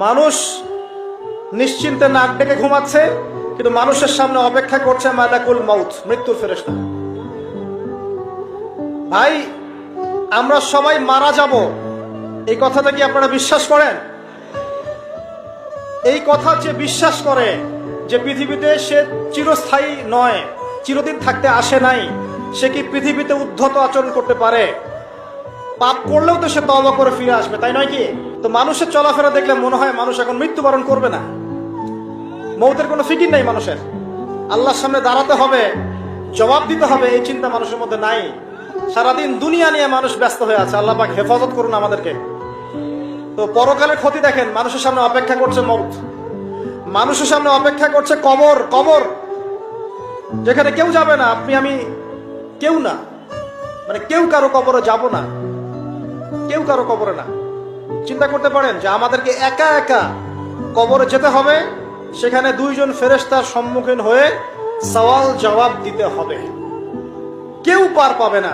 মানুষ নিশ্চিন্তে নাক ডেকে ঘুমাচ্ছে, কিন্তু মানুষের সামনে অপেক্ষা করছে মালাকুল মউত, মৃত্যুর ফেরেশতা। ভাই, আমরা সবাই মারা যাব, এই কথাটা কি আপনারা বিশ্বাস করেন? এই কথা যে বিশ্বাস করে যে পৃথিবীতে সে চিরস্থায়ী নয়, চিরদিন থাকতে আসে নাই, সে কি পৃথিবীতে উদ্ধত আচরণ করতে পারে? পাপ করলেও তো সে তওবা করে ফিরে আসবে, তাই নয় কি? তো মানুষের চলাফেরা দেখলে মনে হয় মানুষ এখন মৃত্যুবরণ করবে না, মৌতের কোনো ফিকির নেই মানুষের। আল্লাহর সামনে দাঁড়াতে হবে, জবাব দিতে হবে, এই চিন্তা মানুষের মধ্যে নাই। সারাদিন দুনিয়া নিয়ে মানুষ ব্যস্ত হয়ে আছে। আল্লাহ পাক হেফাজত করুন আমাদেরকে। তো পরকালের ক্ষতি দেখেন, মানুষের সামনে অপেক্ষা করছে মউত, মানুষের সামনে অপেক্ষা করছে কবর। কবর যেখানে কেউ যাবে না, আপনি আমি কেউ না, মানে কেউ কারো কবরে যাব না, কেউ কারো কবরে না। চিন্তা করতে পারেন যে আমাদেরকে একা একা কবরে যেতে হবে, সেখানে দুইজন ফেরেশতার সম্মুখীন হয়ে সওয়াল জবাব দিতে হবে, কেউ পার পাবে না।